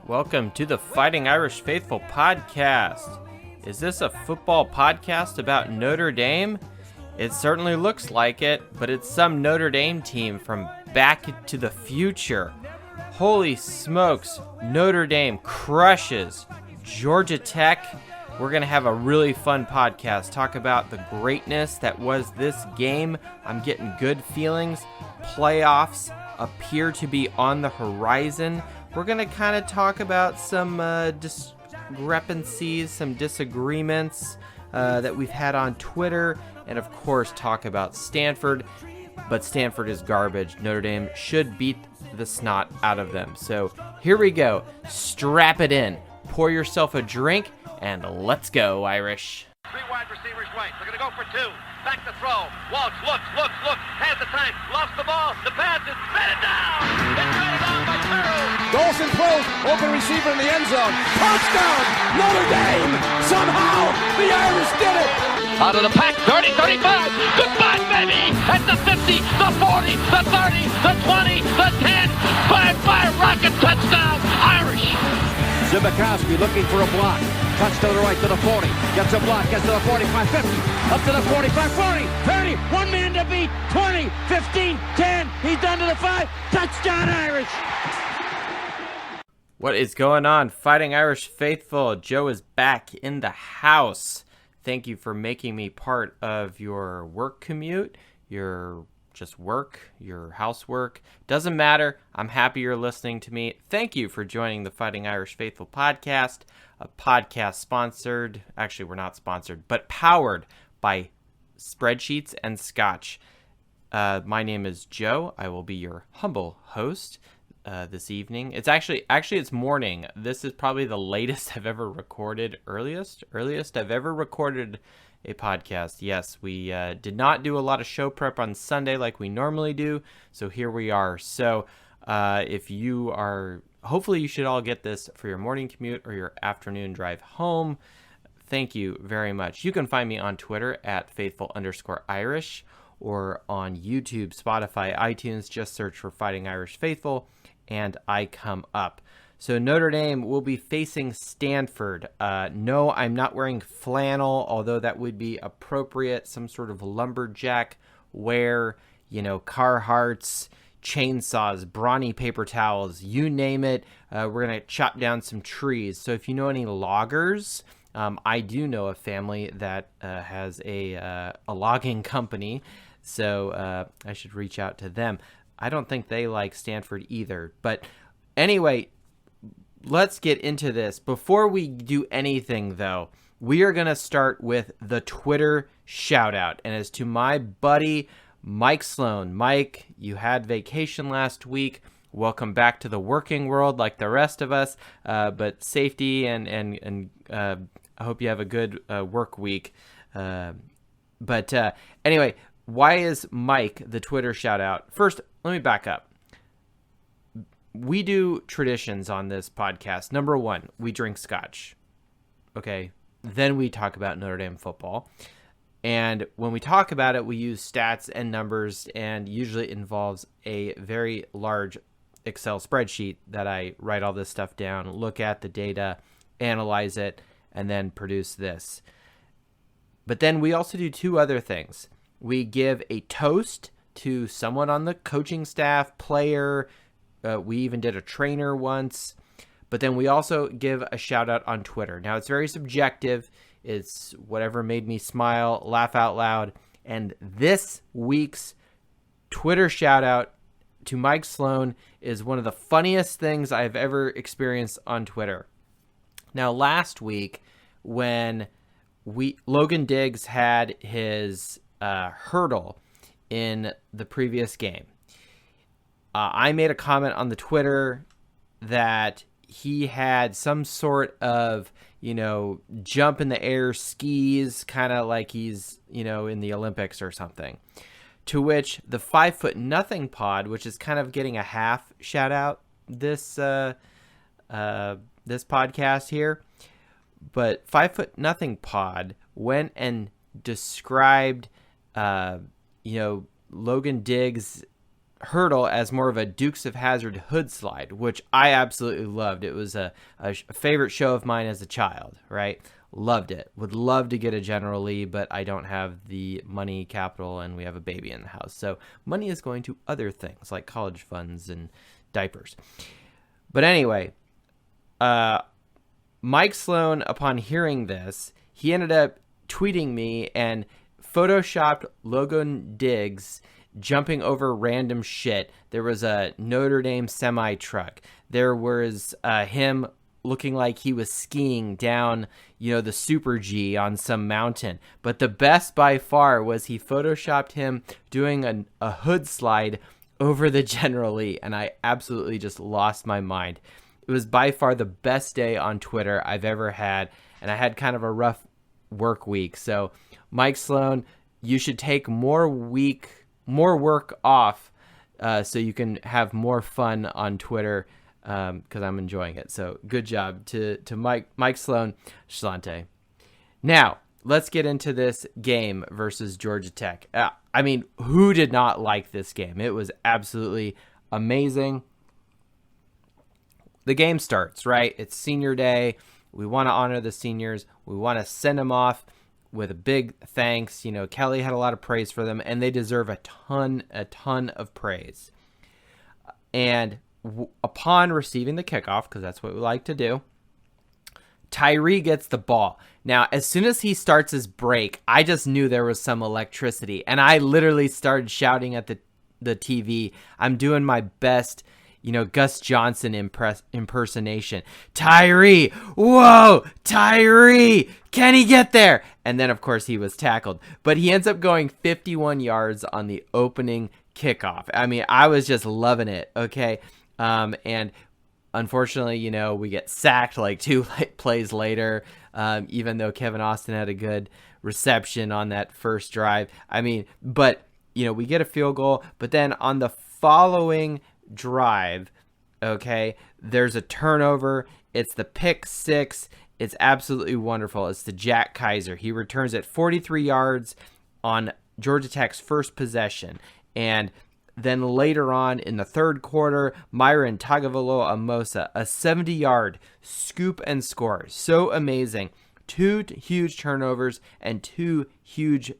Welcome to the Fighting Irish Faithful podcast. Is this a football podcast about Notre Dame? It certainly looks like it, but it's some Notre Dame team from back to the future. Holy smokes, Notre Dame crushes Georgia Tech. We're going to have a really fun podcast, talk about the greatness that was this game. I'm getting good feelings. Playoffs appear to be on the horizon. We're going to kind of talk about some discrepancies, some disagreements that we've had on Twitter, and of course talk about Stanford. But Stanford is garbage. Notre Dame should beat the snot out of them. So here we go. Strap it in. Pour yourself a drink, and let's go, Irish. Three wide receivers right. They're going to go for two. Back to throw. Walsh looks. Has the time. Lost the ball. The pass is batted down. It's batted down by Carroll. Dawson throws. Open receiver in the end zone. Touchdown. Notre Dame. Somehow the Irish did it. Out of the pack. 30, 35. Goodbye, baby. At the 50, the 40, the 30, the 20, the 10. Five rocket touchdown. Irish. Zibikowski looking for a block. Cuts to the right to the 40. Gets a block. Gets to the 45, 50. Up to the 45, 40, 30. One man to beat. 20, 15, 10. He's done to the 5. Touchdown, Irish. What is going on, Fighting Irish Faithful? Joe is back in the house. Thank you for making me part of your work commute, your just work, your housework. Doesn't matter. I'm happy you're listening to me. Thank you for joining the Fighting Irish Faithful podcast, a podcast sponsored, actually we're not sponsored, but powered by spreadsheets and scotch. My name is Joe. I will be your humble host this evening. It's actually it's morning. This is probably the latest I've ever recorded, earliest I've ever recorded a podcast. Yes, we did not do a lot of show prep on Sunday like we normally do, so here we are. So if you are, hopefully you should all get this for your morning commute or your afternoon drive home. Thank you very much. You can find me on Twitter at faithful_Irish or on YouTube, Spotify, iTunes. Just search for Fighting Irish Faithful and I come up. So Notre Dame will be facing Stanford. No, I'm not wearing flannel, although that would be appropriate. Some sort of lumberjack wear, Carhartts, chainsaws, brawny paper towels, you name it. We're going to chop down some trees. So if you know any loggers, I do know a family that has a logging company, so I should reach out to them. I don't think they like Stanford either. But anyway, let's get into this. Before we do anything, though, we are going to start with the Twitter shout-out. And as to my buddy, Mike Sloan. Mike, you had vacation last week. Welcome back to the working world like the rest of us. But safety and I hope you have a good work week. But anyway, why is Mike the Twitter shout-out? First, let me back up. We do traditions on this podcast. Number one, we drink scotch. Okay. Then we talk about Notre Dame football. And when we talk about it, we use stats and numbers, and usually it involves a very large Excel spreadsheet that I write all this stuff down, look at the data, analyze it, and then produce this. But then we also do two other things. We give a toast to someone on the coaching staff, player. We even did a trainer once. But then we also give a shout out on Twitter. Now, it's very subjective. It's whatever made me smile, laugh out loud. And this week's Twitter shout out to Mike Sloan is one of the funniest things I've ever experienced on Twitter. Now, last week, when Logan Diggs had his hurdle in the previous game, I made a comment on the Twitter that he had some sort of, jump in the air skis, kind of like he's, in the Olympics or something. To which the 5'0" pod, which is kind of getting a half shout out this podcast here, but 5'0" pod went and described, Logan Diggs' hurdle as more of a Dukes of Hazzard hood slide, which I absolutely loved. It was a favorite show of mine as a child, right? Loved it. Would love to get a General Lee, but I don't have the money, capital, and we have a baby in the house. So money is going to other things like college funds and diapers. But anyway, Mike Sloan, upon hearing this, he ended up tweeting me and photoshopped Logan Diggs jumping over random shit. There was a Notre Dame semi-truck. There was him looking like he was skiing down, the Super G on some mountain. But the best by far was he photoshopped him doing a hood slide over the General Lee, and I absolutely just lost my mind. It was by far the best day on Twitter I've ever had, and I had kind of a rough work week. So, Mike Sloan, you should take more work off so you can have more fun on Twitter because I'm enjoying it. So good job to Mike Sloan, Schlante. Now, let's get into this game versus Georgia Tech. I mean, who did not like this game? It was absolutely amazing. The game starts, right? It's senior day. We want to honor the seniors. We want to send them off with a big thanks. Kelly had a lot of praise for them, and they deserve a ton of praise. And upon receiving the kickoff, because that's what we like to do, Tyree gets the ball. Now, as soon as he starts his break, I just knew there was some electricity, and I literally started shouting at the TV. I'm doing my best, Gus Johnson impersonation. Tyree! Whoa! Tyree! Can he get there? And then, of course, he was tackled. But he ends up going 51 yards on the opening kickoff. I mean, I was just loving it, okay? And unfortunately, we get sacked like 2 plays later, even though Kevin Austin had a good reception on that first drive. I mean, but, we get a field goal. But then on the following drive, okay, there's a turnover. It's the pick six. It's absolutely wonderful. It's to Jack Kaiser. He returns at 43 yards on Georgia Tech's first possession. And then later on in the third quarter, Myron Tagovailoa-Amosa, a 70-yard scoop and score. So amazing. 2 huge turnovers and 2 huge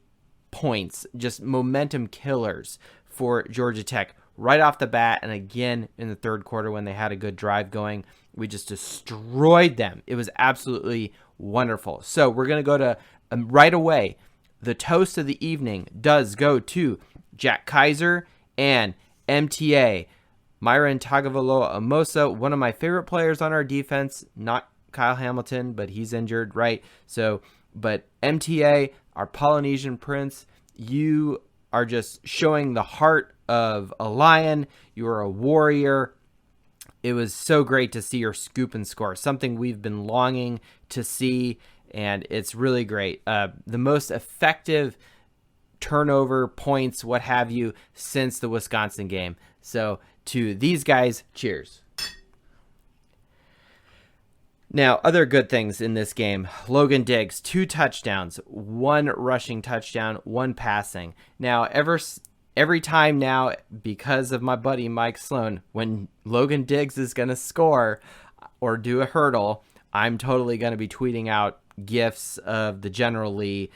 points. Just momentum killers for Georgia Tech right off the bat. And again, in the third quarter when they had a good drive going, we just destroyed them. It was absolutely wonderful. So we're going to go to right away. The toast of the evening does go to Jack Kaiser and MTA, Myron Tagovailoa-Amosa, one of my favorite players on our defense, not Kyle Hamilton, but he's injured, right? So, but MTA, our Polynesian prince, you are just showing the heart of a lion. You are a warrior. It was so great to see your scoop and score, something we've been longing to see, and it's really great. The most effective turnover points, what have you, since the Wisconsin game. So to these guys, cheers. Now, other good things in this game. Logan Diggs, 2 touchdowns, 1 rushing touchdown, 1 passing. Now, every time now, because of my buddy Mike Sloan, when Logan Diggs is going to score or do a hurdle, I'm totally going to be tweeting out gifs of the General Lee,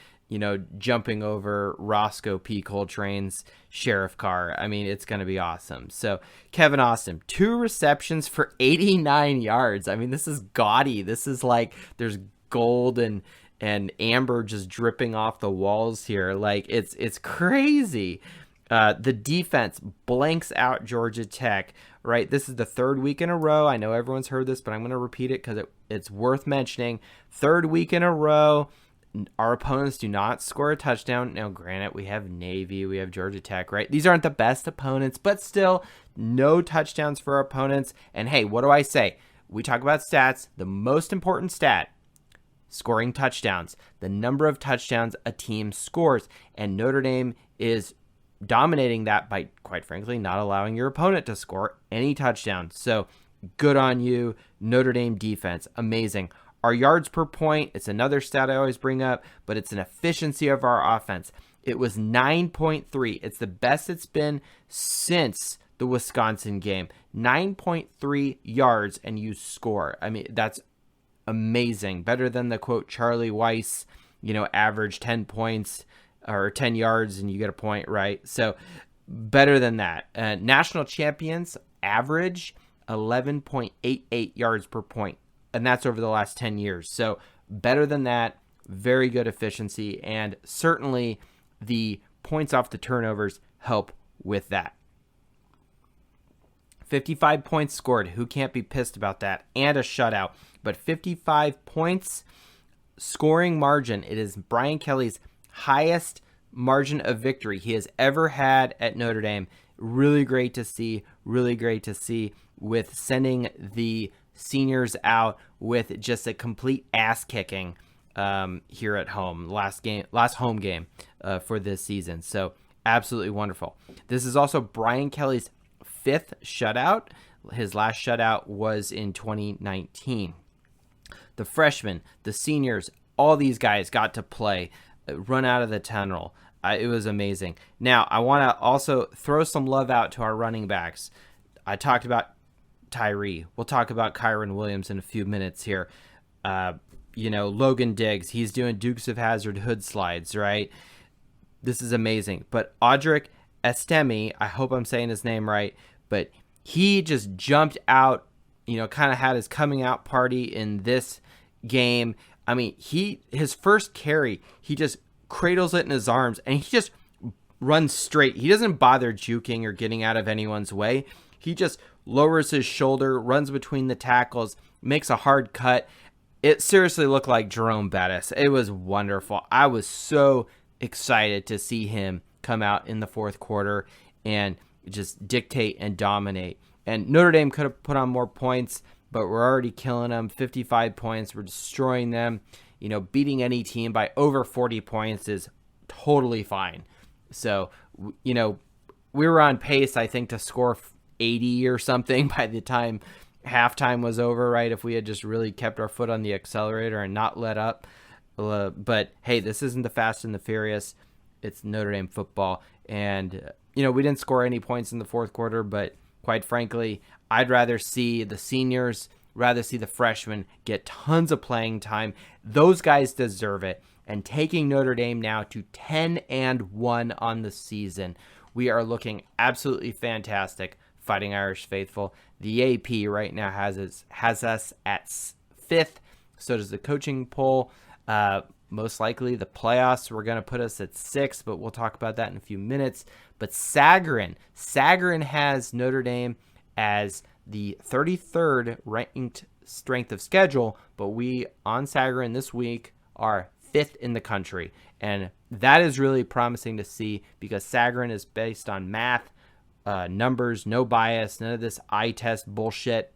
jumping over Roscoe P. Coltrane's sheriff car. I mean, it's going to be awesome. So Kevin Austin, 2 receptions for 89 yards. I mean, this is gaudy. This is like there's gold and amber just dripping off the walls here. Like it's crazy. The defense blanks out Georgia Tech, right? This is the 3rd week in a row. I know everyone's heard this, but I'm going to repeat it because it's worth mentioning. 3rd week in a row, our opponents do not score a touchdown. Now, granted, we have Navy, we have Georgia Tech, right? These aren't the best opponents, but still, no touchdowns for our opponents. And hey, what do I say? We talk about stats. The most important stat, scoring touchdowns. The number of touchdowns a team scores. And Notre Dame is dominating that by, quite frankly, not allowing your opponent to score any touchdowns. So, good on you, Notre Dame defense. Amazing. Our yards per point, it's another stat I always bring up, but it's an efficiency of our offense. It was 9.3. It's the best it's been since the Wisconsin game. 9.3 yards and you score. I mean, that's amazing. Better than the quote Charlie Weiss, average 10 points or 10 yards and you get a point, right? So better than that. National champions average 11.88 yards per point, and that's over the last 10 years. So better than that. Very good efficiency, and certainly the points off the turnovers help with that. 55 points scored. Who can't be pissed about that? And a shutout. But 55 points scoring margin. It is Brian Kelly's highest margin of victory he has ever had at Notre Dame. Really great to see. Really great to see with sending the seniors out with just a complete ass kicking here at home. Last home game for this season. So absolutely wonderful. This is also Brian Kelly's 5th shutout. His last shutout was in 2019. The freshmen, the seniors, all these guys got to play, run out of the tunnel. It was amazing. Now, I want to also throw some love out to our running backs. I talked about Tyree. We'll talk about Kyron Williams in a few minutes here. Logan Diggs, he's doing Dukes of Hazzard hood slides, right? This is amazing. But Audric Estemi, I hope I'm saying his name right, but he just jumped out, kind of had his coming out party in this game. I mean, his first carry, he just cradles it in his arms and he just runs straight. He doesn't bother juking or getting out of anyone's way. He just lowers his shoulder, runs between the tackles, makes a hard cut. It seriously looked like Jerome Bettis. It was wonderful. I was so excited to see him come out in the fourth quarter and just dictate and dominate. And Notre Dame could have put on more points, but we're already killing them. 55 points. We're destroying them. Beating any team by over 40 points is totally fine. So, we were on pace, I think, to score 80 or something by the time halftime was over, right? If we had just really kept our foot on the accelerator and not let up. But hey, this isn't the Fast and the Furious. It's Notre Dame football. And, we didn't score any points in the fourth quarter, but quite frankly, I'd rather see the seniors, rather see the freshmen get tons of playing time. Those guys deserve it. And taking Notre Dame now to 10-1 on the season, we are looking absolutely fantastic. Fighting Irish faithful. The AP right now has us at 5th. So does the coaching poll. Most likely the playoffs were going to put us at 6th, but we'll talk about that in a few minutes. But Sagarin has Notre Dame as the 33rd ranked strength of schedule, but we on Sagarin this week are 5th in the country. And that is really promising to see because Sagarin is based on math, numbers, no bias, none of this eye test bullshit.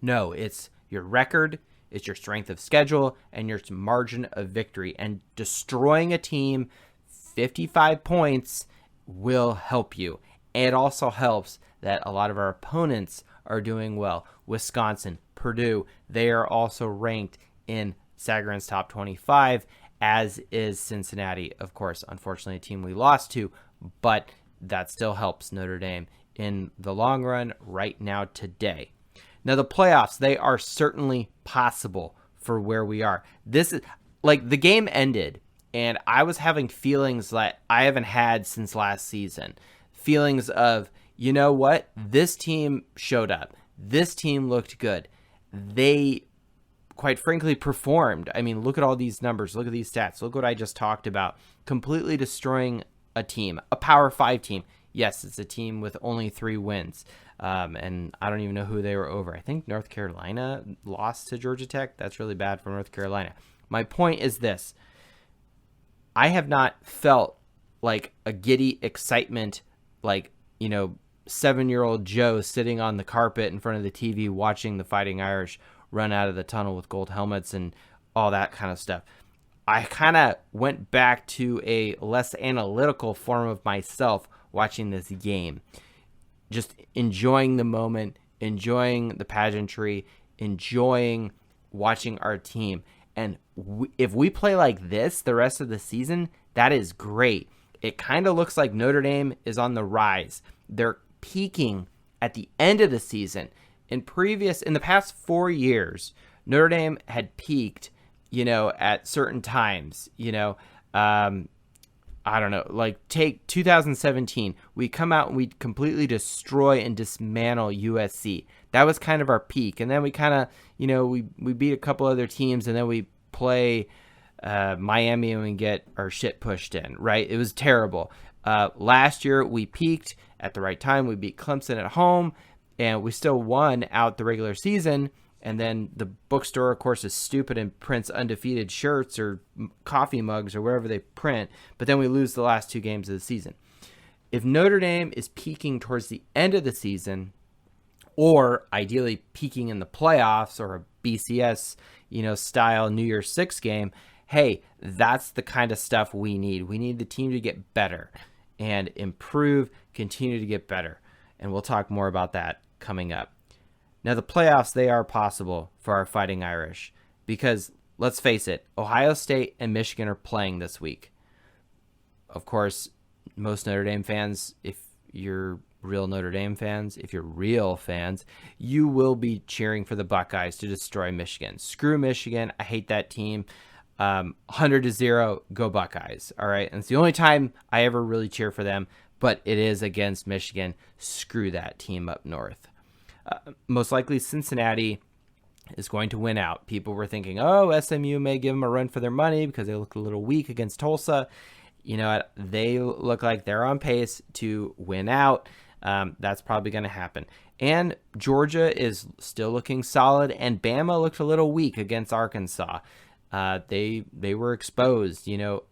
No, it's your record, it's your strength of schedule, and your margin of victory. And destroying a team 55 points will help you. It also helps that a lot of our opponents are doing well. Wisconsin, Purdue, they are also ranked in Sagarin's top 25, as is Cincinnati. Of course, unfortunately, a team we lost to, but that still helps Notre Dame in the long run right now today. Now, the playoffs, they are certainly possible for where we are. This is like the game ended, and I was having feelings that I haven't had since last season. Feelings of, you know what? This team showed up. This team looked good. They, quite frankly, performed. I mean, look at all these numbers. Look at these stats. Look what I just talked about. Completely destroying a team, a Power 5 team. Yes, it's a team with only 3 wins. And I don't even know who they were over. I think North Carolina lost to Georgia Tech. That's really bad for North Carolina. My point is this. I have not felt like a giddy excitement, like, 7-year-old Joe sitting on the carpet in front of the TV watching the Fighting Irish run out of the tunnel with gold helmets and all that kind of stuff. I kind of went back to a less analytical form of myself watching this game. Just enjoying the moment, enjoying the pageantry, enjoying watching our team. And if we play like this the rest of the season, that is great. It kind of looks like Notre Dame is on the rise. They're peaking at the end of the season. In the past 4 years, Notre Dame had peaked, at certain times, I don't know, like take 2017, we come out and we completely destroy and dismantle USC. That was kind of our peak. And then we kind of, we beat a couple other teams, and then we play Miami and we get our shit pushed in, right? It was terrible. Last year we peaked at the right time. We beat Clemson at home, and we still won out the regular season. And then the bookstore, of course, is stupid and prints undefeated shirts or coffee mugs or wherever they print. But then we lose the last 2 games of the season. If Notre Dame is peaking towards the end of the season, or ideally peaking in the playoffs or a BCS, style New Year's Six game, hey, that's the kind of stuff we need. We need the team to get better and improve, continue to get better. And we'll talk more about that coming up. Now, the playoffs, they are possible for our Fighting Irish because, let's face it, Ohio State and Michigan are playing this week. Of course, most Notre Dame fans, if you're real Notre Dame fans, if you're real fans, you will be cheering for the Buckeyes to destroy Michigan. Screw Michigan. I hate that team. 100-0, go Buckeyes. All right. And it's the only time I ever really cheer for them, but it is against Michigan. Screw that team up north. Most likely Cincinnati is going to win out. People were thinking, SMU may give them a run for their money because they look a little weak against Tulsa. They look like they're on pace to win out. That's probably going to happen. And Georgia is still looking solid, and Bama looked a little weak against Arkansas. They were exposed.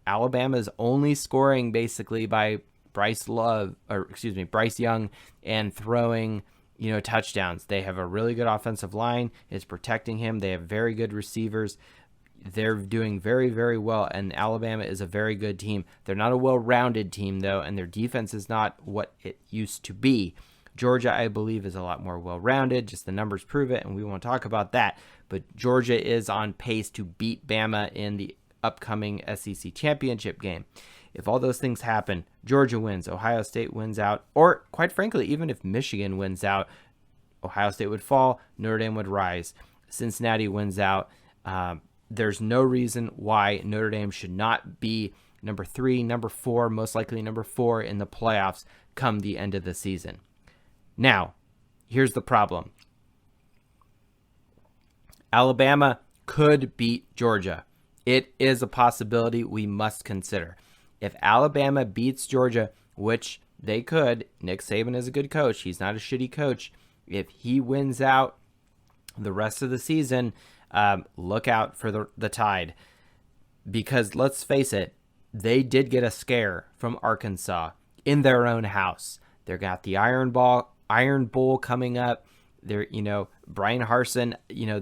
Alabama's only scoring basically by Bryce Young and throwing touchdowns. They have a really good offensive line. It's protecting him. They have very good receivers. They're doing very, very well, and Alabama is a very good team. They're not a well-rounded team, though, and their defense is not what it used to be. Georgia, I believe, is a lot more well-rounded. Just the numbers prove it, and we won't talk about that. But Georgia is on pace to beat Bama in the upcoming SEC championship game. If all those things happen, Georgia wins, Ohio State wins out, or quite frankly, even if Michigan wins out, Ohio State would fall, Notre Dame would rise, Cincinnati wins out. There's no reason why Notre Dame should not be number 3, number 4, most likely number 4 in the playoffs come the end of the season. Now, here's the problem. Alabama could beat Georgia. It is a possibility we must consider. If Alabama beats Georgia, which they could, Nick Saban is a good coach. He's not a shitty coach. If he wins out the rest of the season, look out for the Tide. Because let's face it, they did get a scare from Arkansas in their own house. They got the Iron Bowl coming up. There, Brian Harsin,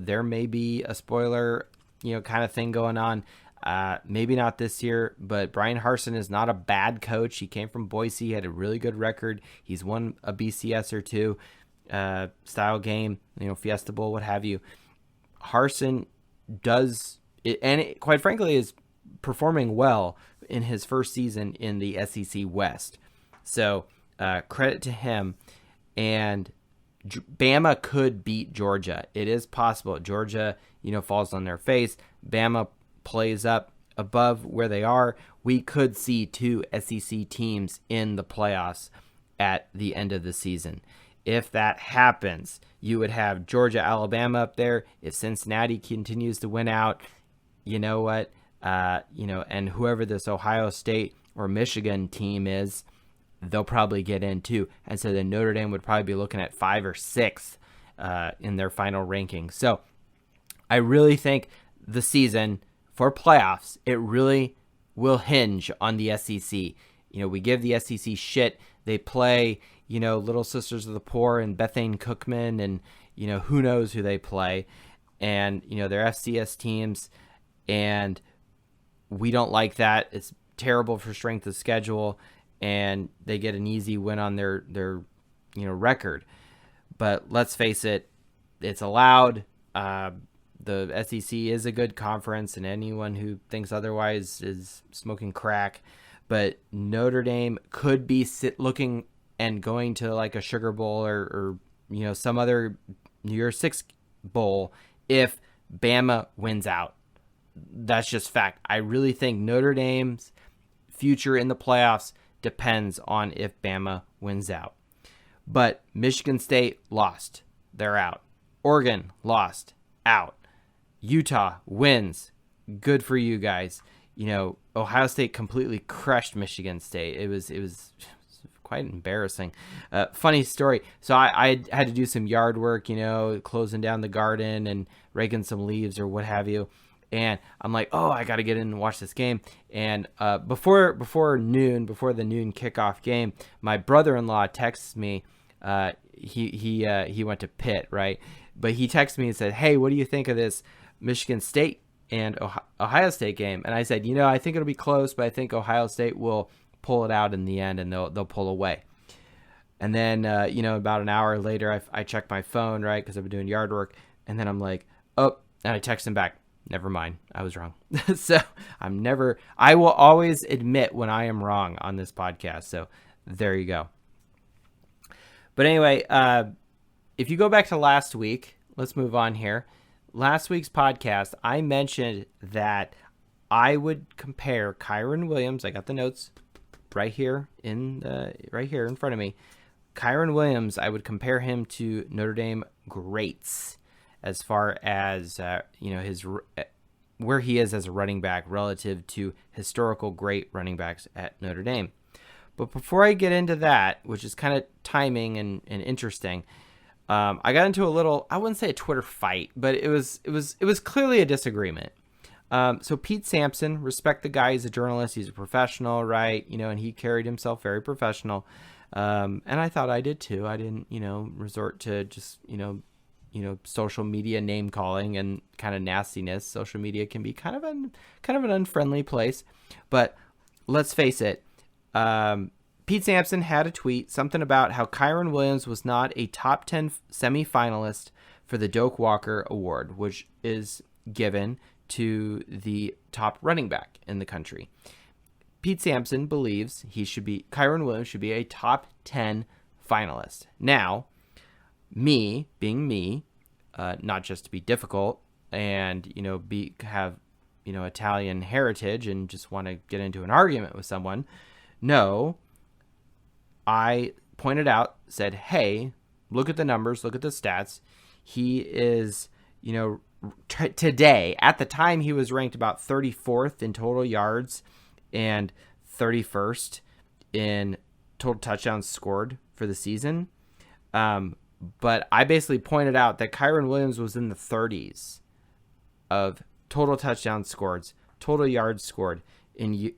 there may be a spoiler, kind of thing going on. Maybe not this year, but Brian Harsin is not a bad coach. He came from Boise. He had a really good record. He's won a BCS or two style game, Fiesta Bowl, what have you. Harsin does it, and quite frankly is performing well in his first season in the SEC West. So credit to him. And Bama could beat Georgia. It is possible. Georgia, falls on their face. Bama plays up above where they are. We could see 2 SEC teams in the playoffs at the end of the season. If that happens, you would have Georgia, Alabama up there. If Cincinnati continues to win out, you know what? And whoever this Ohio State or Michigan team is, they'll probably get in too. And so then Notre Dame would probably be looking at 5 or 6 in their final ranking. So I really think the season for playoffs, it really will hinge on the SEC. We give the SEC shit. They play, Little Sisters of the Poor and Bethane Cookman and, who knows who they play. And, they're FCS teams. And we don't like that. It's terrible for strength of schedule. And they get an easy win on their record. But let's face it, it's allowed. The SEC is a good conference, and anyone who thinks otherwise is smoking crack. But Notre Dame could be looking and going to like a Sugar Bowl or some other New Year's Six Bowl if Bama wins out. That's just fact. I really think Notre Dame's future in the playoffs depends on if Bama wins out. But Michigan State lost. They're out. Oregon lost. Out. Utah wins. Good for you guys. Ohio State completely crushed Michigan State. It was quite embarrassing. Funny story. So I had to do some yard work, closing down the garden and raking some leaves or what have you. And I'm like, oh, I got to get in and watch this game. And before the noon kickoff game, my brother-in-law texts me. He went to Pitt, right? But he texted me and said, hey, what do you think of this Michigan State and Ohio State game? And I said, I think it'll be close, but I think Ohio State will pull it out in the end, and they'll pull away. And then, about an hour later, I checked my phone, right, because I've been doing yard work, and then I'm like, oh, and I text him back, never mind, I was wrong. So I will always admit when I am wrong on this podcast. So there you go. But anyway, if you go back to last week, let's move on here. Last week's podcast, I mentioned that I would compare Kyren Williams. I got the notes right here in front of me. Kyren Williams, I would compare him to Notre Dame greats as far as his where he is as a running back relative to historical great running backs at Notre Dame. But before I get into that, which is kind of timing and interesting, I got into a little, I wouldn't say a Twitter fight, but it was clearly a disagreement. So Pete Sampson, respect the guy. He's a journalist. He's a professional, right? And he carried himself very professional. And I thought I did too. I didn't, resort to just, social media name calling and kind of nastiness. Social media can be kind of an unfriendly place, but let's face it. Pete Sampson had a tweet, something about how Kyren Williams was not a top 10 semifinalist for the Doak Walker Award, which is given to the top running back in the country. Pete Sampson believes Kyren Williams should be a top 10 finalist. Now, me being me, not just to be difficult and have Italian heritage and just want to get into an argument with someone. No, I pointed out, said, hey, look at the numbers, look at the stats. He is, today, at the time, he was ranked about 34th in total yards and 31st in total touchdowns scored for the season. But I basically pointed out that Kyren Williams was in the 30s of total touchdowns scored, total yards scored, in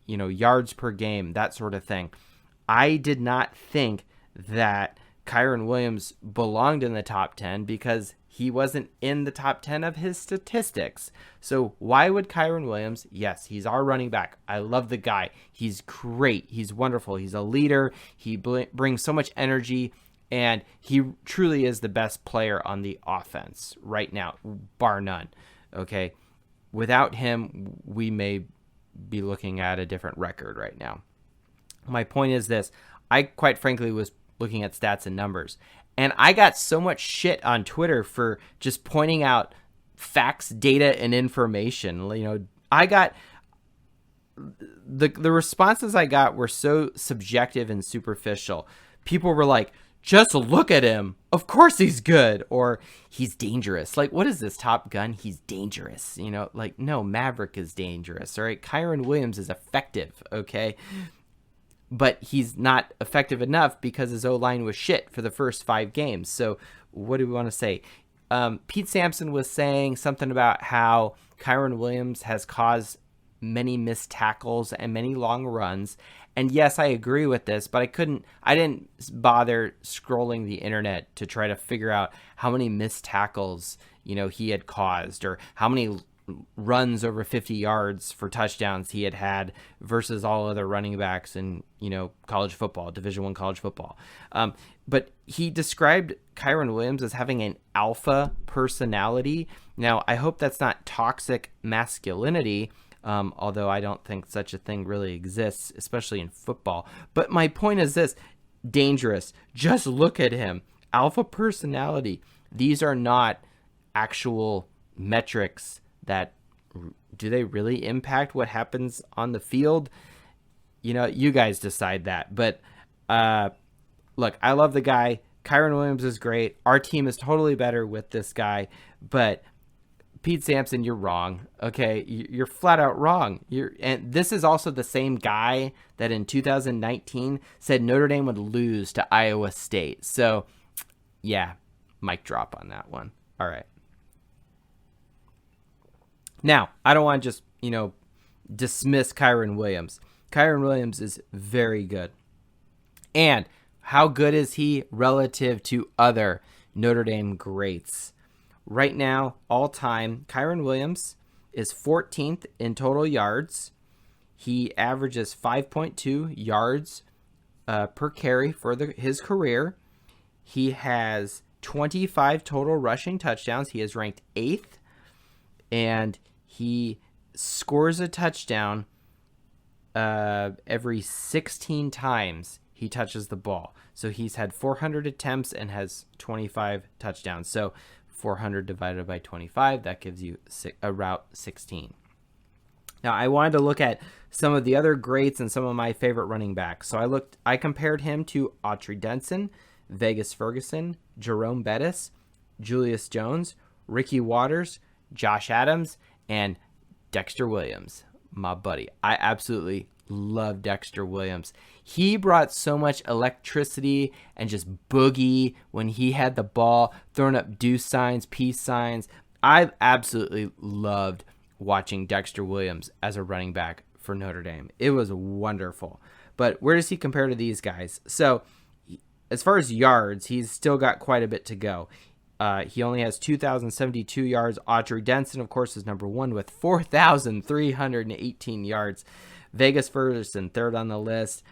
yards per game, that sort of thing. I did not think that Kyren Williams belonged in the top 10 because he wasn't in the top 10 of his statistics. So why would Kyren Williams? Yes, he's our running back. I love the guy. He's great. He's wonderful. He's a leader. He brings so much energy, and he truly is the best player on the offense right now, bar none. Okay. Without him, we may be looking at a different record right now. My point is this. I quite frankly was looking at stats and numbers, and I got so much shit on Twitter for just pointing out facts, data, and information. I got the responses I got were so subjective and superficial. People were like, just look at him. Of course he's good. Or he's dangerous. Like, what is this, Top Gun? He's dangerous. No, Maverick is dangerous. All right. Kyren Williams is effective. Okay. But he's not effective enough because his O-line was shit for the first 5 games. So what do we want to say? Pete Sampson was saying something about how Kyren Williams has caused many missed tackles and many long runs. And yes, I agree with this, but I didn't bother scrolling the internet to try to figure out how many missed tackles, he had caused, or how many runs over 50 yards for touchdowns he had versus all other running backs in, college football, Division I college football. But he described Kyren Williams as having an alpha personality. Now, I hope that's not toxic masculinity. although I don't think such a thing really exists, especially in football. But my point is this: dangerous. Just look at him. Alpha personality. These are not actual metrics that do they really impact what happens on the field? You guys decide that. But look, I love the guy. Kyron Williams is great. Our team is totally better with this guy. But Pete Sampson, you're wrong. Okay, you're flat out wrong. And this is also the same guy that in 2019 said Notre Dame would lose to Iowa State. So, yeah, mic drop on that one. All right. Now, I don't want to just, dismiss Kyron Williams. Kyron Williams is very good. And how good is he relative to other Notre Dame greats? Right now, all time, Kyron Williams is 14th in total yards. He averages 5.2 yards per carry for his career. He has 25 total rushing touchdowns. He is ranked 8th. And he scores a touchdown every 16 times he touches the ball. So he's had 400 attempts and has 25 touchdowns. So 400 divided by 25, that gives you about 16. Now, I wanted to look at some of the other greats and some of my favorite running backs. So I compared him to Autry Denson, Vegas Ferguson, Jerome Bettis, Julius Jones, Ricky Waters, Josh Adams, and Dexter Williams, my buddy. I absolutely love Dexter Williams. He brought so much electricity and just boogie when he had the ball, throwing up deuce signs, peace signs. I absolutely loved watching Dexter Williams as a running back for Notre Dame. It was wonderful. But where does he compare to these guys? So as far as yards, he's still got quite a bit to go. He only has 2,072 yards. Autry Denson, of course, is number one with 4,318 yards. Vegas Ferguson, third on the list.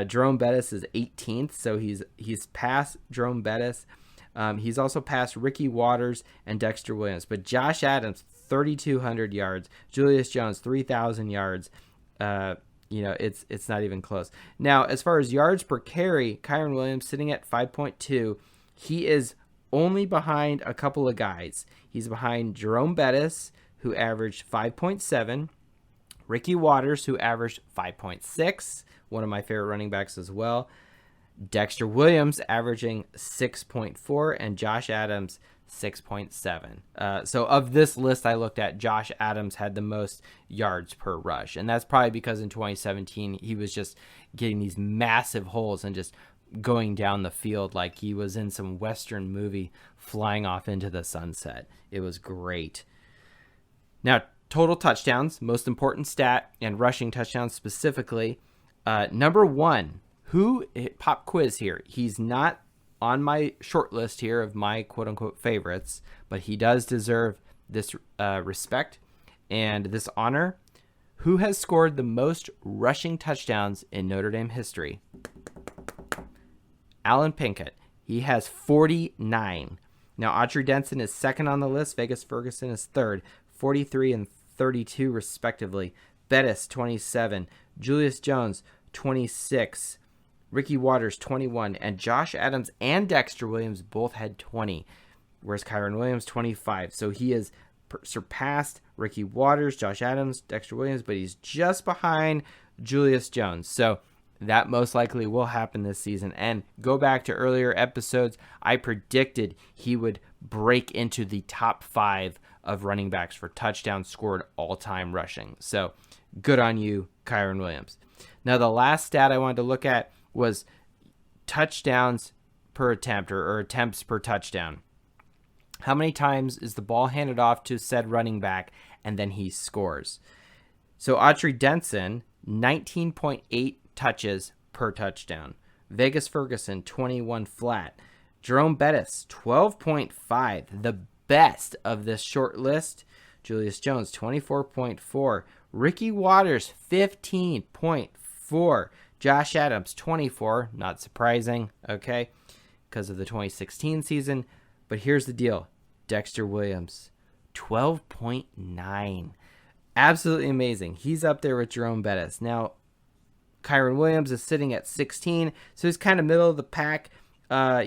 Jerome Bettis is 18th, so he's past Jerome Bettis. He's also passed Ricky Waters and Dexter Williams. But Josh Adams, 3,200 yards. Julius Jones, 3,000 yards. It's not even close. Now, as far as yards per carry, Kyron Williams sitting at 5.2. He is only behind a couple of guys. He's behind Jerome Bettis, who averaged 5.7. Ricky Waters, who averaged 5.6. One of my favorite running backs as well. Dexter Williams averaging 6.4, and Josh Adams 6.7. So of this list I looked at, Josh Adams had the most yards per rush. And that's probably because in 2017 he was just getting these massive holes and just going down the field like he was in some Western movie flying off into the sunset. It was great. Now, total touchdowns, most important stat, and rushing touchdowns specifically. Number one, pop quiz here. He's not on my short list here of my quote-unquote favorites, but he does deserve this respect and this honor. Who has scored the most rushing touchdowns in Notre Dame history? Alan Pinkett. He has 49. Now, Autry Denson is second on the list. Vegas Ferguson is third, 43 and 32 respectively. Bettis, 27. Julius Jones, 26. Ricky Waters, 21. And Josh Adams and Dexter Williams both had 20, whereas Kyron Williams, 25. So he has surpassed Ricky Waters, Josh Adams, Dexter Williams, but he's just behind Julius Jones. So that most likely will happen this season. And go back to earlier episodes, I predicted he would break into the top 5 of running backs for touchdowns scored all-time rushing. So good on you, Kyron Williams. Now, the last stat I wanted to look at was touchdowns per attempt or attempts per touchdown. How many times is the ball handed off to said running back and then he scores? So Autry Denson, 19.8 touches per touchdown. Vegas Ferguson, 21 flat. Jerome Bettis, 12.5, the best of this short list. Julius Jones, 24.4. Ricky Waters, 15.4. Josh Adams, 24. Not surprising, okay, because of the 2016 season. But here's the deal. Dexter Williams, 12.9. Absolutely amazing. He's up there with Jerome Bettis. Now, Kyron Williams is sitting at 16, so he's kind of middle of the pack.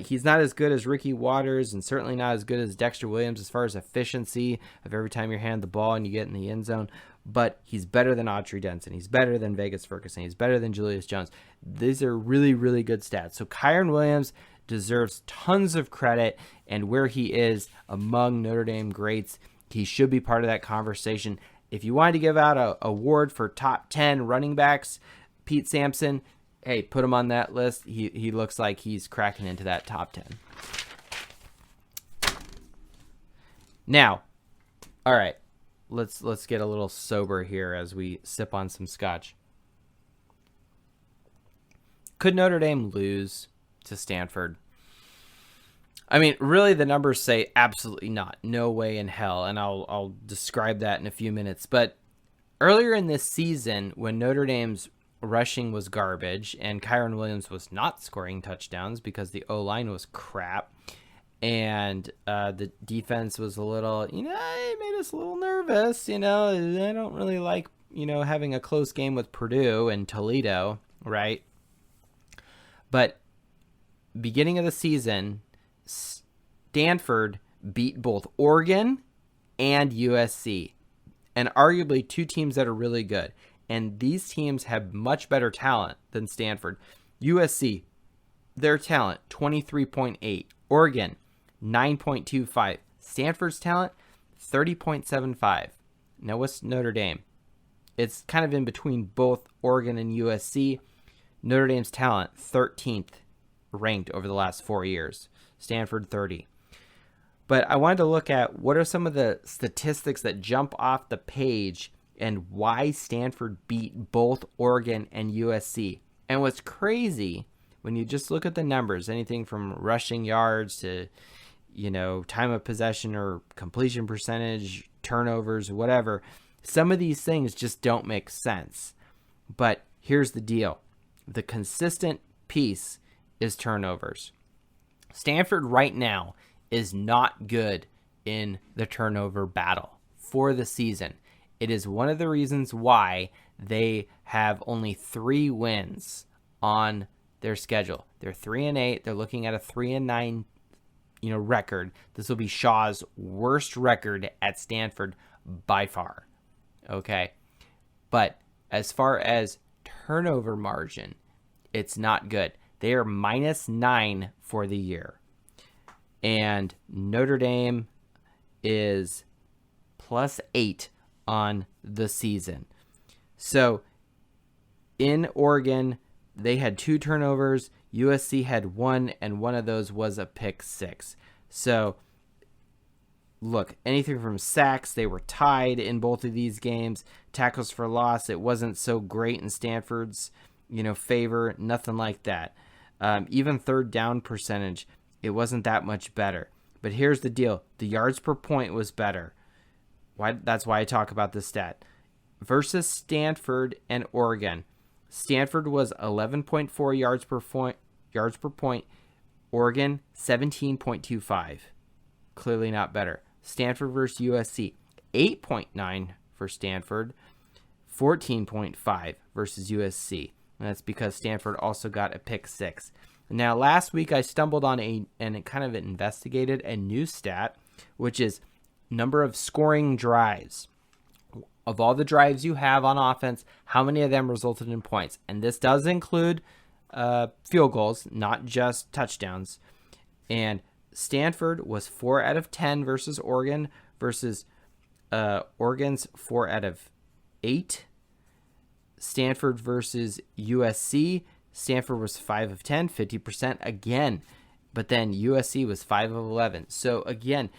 He's not as good as Ricky Waters and certainly not as good as Dexter Williams as far as efficiency of every time you hand the ball and you get in the end zone, but he's better than Autry Denson. He's better than Vegas Ferguson. He's better than Julius Jones. These are really, really good stats. So Kyron Williams deserves tons of credit, and where he is among Notre Dame greats, he should be part of that conversation. If you wanted to give out an award for top 10 running backs, Pete Sampson, hey, put him on that list. He looks like he's cracking into that top 10. Now, all right, let's get a little sober here as we sip on some scotch. Could Notre Dame lose to Stanford? I mean, really, the numbers say absolutely not. No way in hell, and I'll describe that in a few minutes. But earlier in this season, when Notre Dame's rushing was garbage and Kyron Williams was not scoring touchdowns because the O-line was crap and the defense was a little, it made us a little nervous. I don't really like, having a close game with Purdue and Toledo, right? But beginning of the season, Stanford beat both Oregon and USC, and arguably two teams that are really good. And these teams have much better talent than Stanford. USC, their talent, 23.8. Oregon, 9.25. Stanford's talent, 30.75. Now, what's Notre Dame? It's kind of in between both Oregon and USC. Notre Dame's talent, 13th ranked over the last 4 years. Stanford, 30. But I wanted to look at what are some of the statistics that jump off the page and why Stanford beat both Oregon and USC. And what's crazy, when you just look at the numbers, anything from rushing yards to, time of possession or completion percentage, turnovers, whatever, some of these things just don't make sense. But here's the deal. The consistent piece is turnovers. Stanford right now is not good in the turnover battle for the season. It is one of the reasons why they have only 3 wins on their schedule. They're 3-8. They're looking at a 3-9, record. This will be Shaw's worst record at Stanford by far. Okay, but as far as turnover margin, it's not good. They are -9 for the year, and Notre Dame is +8 on the season. So in Oregon, they had 2 turnovers. USC had 1, and one of those was a pick 6. So look, anything from sacks, they were tied in both of these games. Tackles for loss, it wasn't so great in Stanford's, favor, nothing like that. Even third down percentage, it wasn't that much better. But here's the deal. The yards per point was better. That's why I talk about this stat. Versus Stanford and Oregon. Stanford was 11.4 yards per point. Oregon, 17.25. Clearly not better. Stanford versus USC, 8.9 for Stanford, 14.5 versus USC. And that's because Stanford also got a pick 6. Now, last week I stumbled on and kind of investigated a new stat, which is number of scoring drives. Of all the drives you have on offense, how many of them resulted in points? And this does include field goals, not just touchdowns. And Stanford was 4 out of 10 versus Oregon versus Oregon's 4 out of 8. Stanford versus USC. Stanford was 5 of 10, 50% again. But then USC was 5 of 11. So again,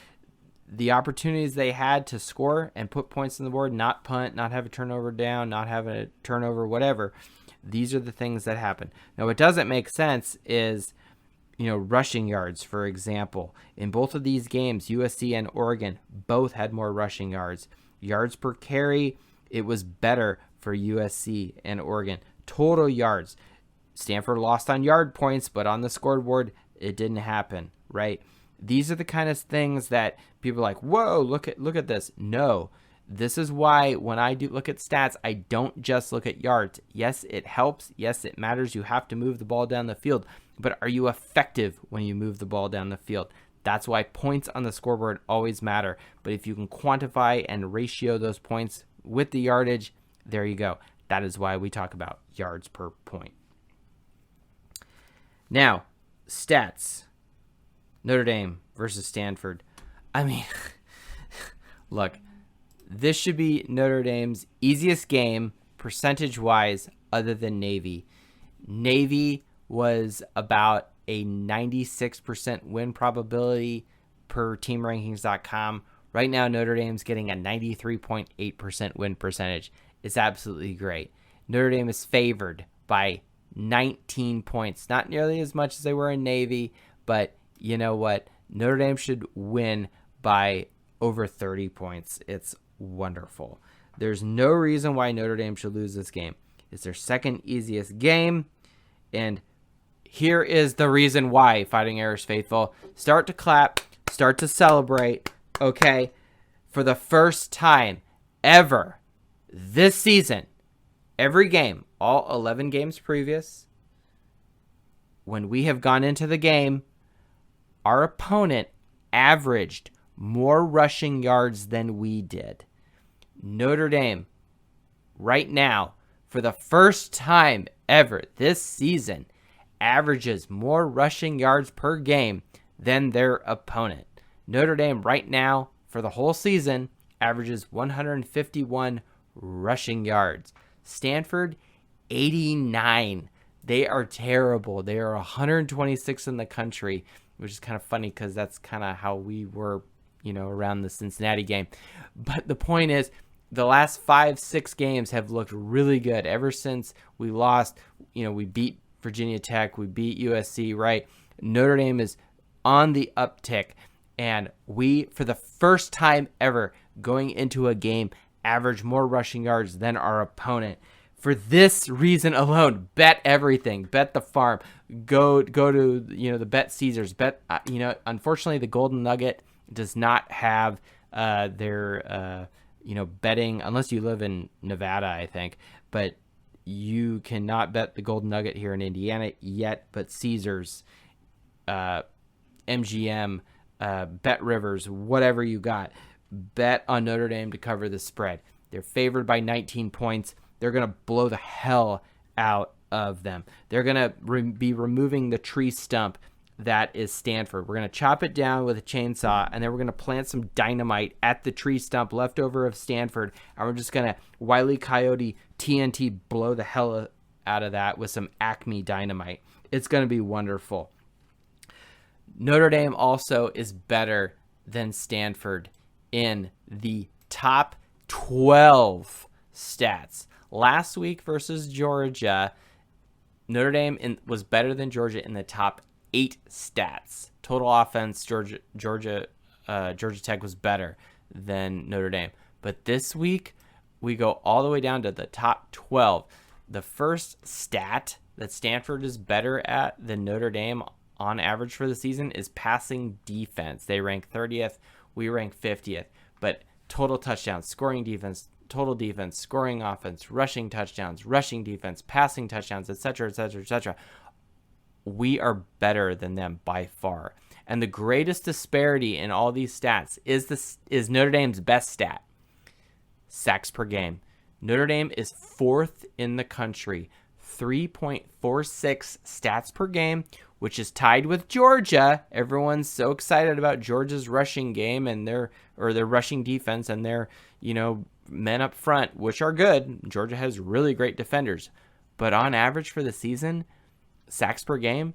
the opportunities they had to score and put points on the board, not punt, not have a turnover down, not have a turnover, whatever. These are the things that happen. Now, what doesn't make sense is, rushing yards, for example. In both of these games, USC and Oregon both had more rushing yards. Yards per carry, it was better for USC and Oregon. Total yards. Stanford lost on yard points, but on the scoreboard, it didn't happen, right? These are the kind of things that people are like, whoa, look at this. No, This is why when I do look at stats, I don't just look at yards. Yes, it helps. Yes, it matters. You have to move the ball down the field. But are you effective when you move the ball down the field? That's why points on the scoreboard always matter. But if you can quantify and ratio those points with the yardage, there you go. That is why we talk about yards per point. Now, stats. Notre Dame versus Stanford. I mean, look, this should be Notre Dame's easiest game percentage-wise other than Navy. Navy was about a 96% win probability per teamrankings.com. Right now, Notre Dame's getting a 93.8% win percentage. It's absolutely great. Notre Dame is favored by 19 points. Not nearly as much as they were in Navy, but you know what? Notre Dame should win by over 30 points. It's wonderful. There's no reason why Notre Dame should lose this game. It's their second easiest game, and here is the reason why, Fighting Irish faithful. Start to clap, start to celebrate, okay? For the first time ever this season, every game, all 11 games previous, when we have gone into the game, our opponent averaged more rushing yards than we did. Notre Dame, right now, for the first time ever this season, averages more rushing yards per game than their opponent. Notre Dame right now, for the whole season, averages 151 rushing yards. Stanford, 89. They are terrible. They are 126 in the country, which is kind of funny because that's kind of how we were, around the Cincinnati game. But the point is, the last 5-6 games have looked really good ever since we lost. We beat Virginia Tech, we beat USC, right? Notre Dame is on the uptick, and we, for the first time ever, going into a game, average more rushing yards than our opponent. For this reason alone, bet everything. Bet the farm. Go to the Bet Caesars. Bet unfortunately the Golden Nugget does not have their betting, unless you live in Nevada, I think. But you cannot bet the Golden Nugget here in Indiana yet. But Caesars, MGM, Bet Rivers, whatever you got, bet on Notre Dame to cover the spread. They're favored by 19 points. They're going to blow the hell out of them. They're going to be removing the tree stump that is Stanford. We're going to chop it down with a chainsaw, and then we're going to plant some dynamite at the tree stump left over of Stanford, and we're just going to Wile E. Coyote TNT blow the hell out of that with some Acme dynamite. It's going to be wonderful. Notre Dame also is better than Stanford in the top 12 stats. Last week versus Georgia, Notre Dame was better than Georgia in the top 8 stats. Total offense, Georgia Tech was better than Notre Dame. But this week, we go all the way down to the top 12. The first stat that Stanford is better at than Notre Dame on average for the season is passing defense. They rank 30th. We rank 50th. But total touchdowns, scoring defense, total defense, scoring offense, rushing touchdowns, rushing defense, passing touchdowns, etc., etc., etc. We are better than them by far. And the greatest disparity in all these stats is Notre Dame's best stat, sacks per game. Notre Dame is 4th in the country, 3.46 stats per game, which is tied with Georgia. Everyone's so excited about Georgia's rushing game and their rushing defense and their, men up front, which are good. Georgia has really great defenders. But on average for the season, sacks per game,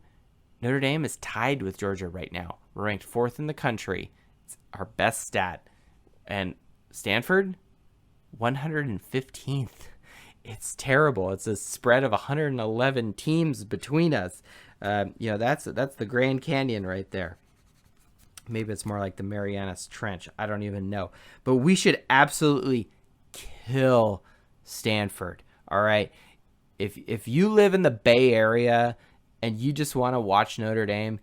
Notre Dame is tied with Georgia right now. We're ranked 4th in the country. It's our best stat. And Stanford, 115th. It's terrible. It's a spread of 111 teams between us. That's the Grand Canyon right there. Maybe it's more like the Marianas Trench. I don't even know. But we should absolutely kill Stanford. All right. If you live in the Bay Area and you just want to watch Notre Dame,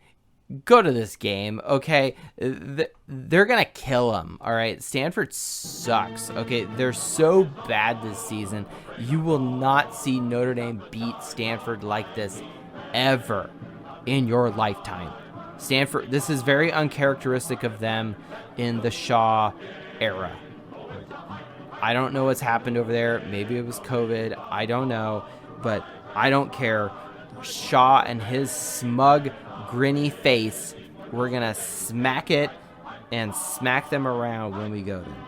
go to this game, okay? They're going to kill them, all right? Stanford sucks, okay? They're so bad this season. You will not see Notre Dame beat Stanford like this ever in your lifetime. Stanford, this is very uncharacteristic of them in the Shaw era. I don't know what's happened over there. Maybe it was COVID. I don't know, but I don't care. Shaw and his smug, grinny face, we're going to smack it and smack them around when we go to them.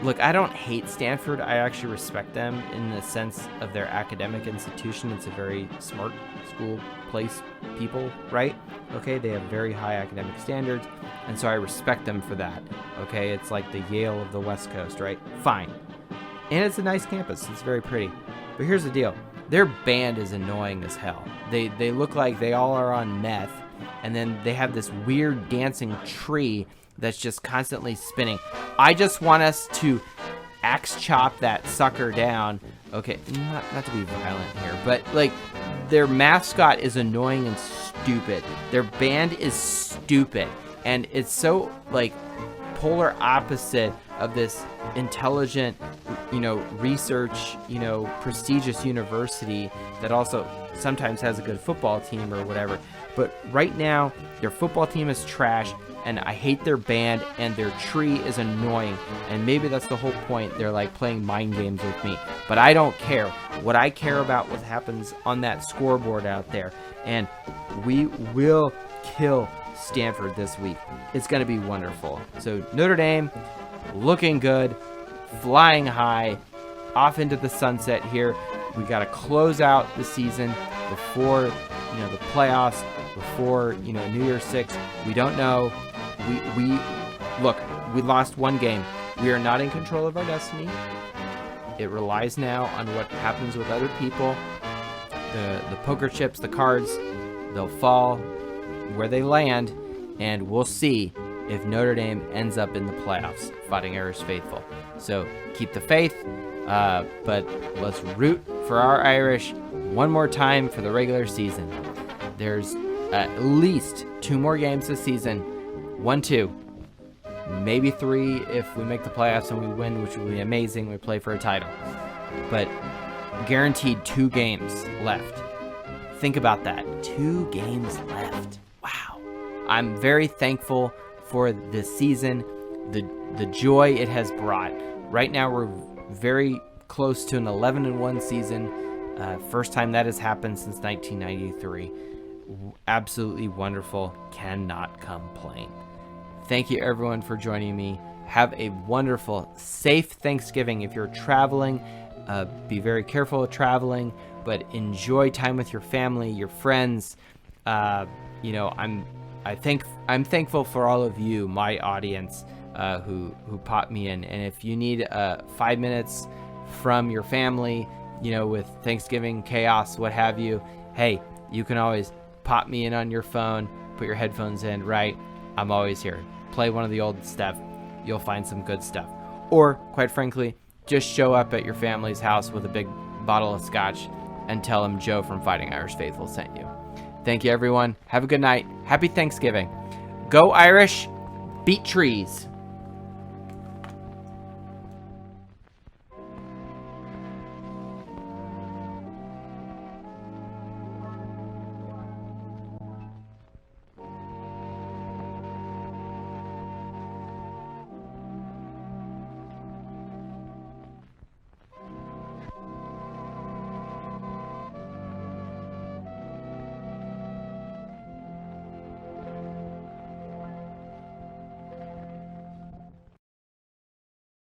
Look, I don't hate Stanford. I actually respect them in the sense of their academic institution. It's a very smart school, place, people, right? Okay, they have very high academic standards, and so I respect them for that. Okay, it's like the Yale of the West Coast, right? Fine. And it's a nice campus. It's very pretty. But here's the deal. Their band is annoying as hell. They look like they all are on meth, and then they have this weird dancing tree that's just constantly spinning. I just want us to axe chop that sucker down. Okay, not to be violent here, but like their mascot is annoying and stupid. Their band is stupid, and it's so like polar opposite of this intelligent, research, prestigious university that also sometimes has a good football team or whatever. But right now, their football team is trash, and I hate their band, and their tree is annoying. And maybe that's the whole point. They're like playing mind games with me. But I don't care. What I care about what happens on that scoreboard out there. And we will kill Stanford this week. It's going to be wonderful. So Notre Dame, looking good, flying high, off into the sunset here. We got to close out the season before, the playoffs, before, New Year's 6. We don't know. We lost one game. We are not in control of our destiny. It relies now on what happens with other people. The poker chips, the cards, they'll fall where they land, and we'll see if Notre Dame ends up in the playoffs, Fighting Irish faithful. So keep the faith, but let's root for our Irish one more time for the regular season. There's at least 2 more games this season. 1, 2, maybe 3 if we make the playoffs and we win, which would be amazing. We play for a title. But guaranteed 2 games left. Think about that. 2 games left. Wow. I'm very thankful for this season, the joy it has brought. Right now we're very close to an 11-1 season. First time that has happened since 1993. Absolutely wonderful. Cannot complain. Thank you everyone for joining me. Have a wonderful, safe Thanksgiving. If you're traveling, be very careful of traveling, but enjoy time with your family, your friends. I'm thankful for all of you, my audience, who pop me in. And if you need 5 minutes from your family, with Thanksgiving chaos, what have you, hey, you can always pop me in on your phone, put your headphones in, right? I'm always here. Play one of the old stuff. You'll find some good stuff. Or, quite frankly, just show up at your family's house with a big bottle of scotch and tell them Joe from Fighting Irish Faithful sent you. Thank you, everyone. Have a good night. Happy Thanksgiving. Go Irish. Beat trees.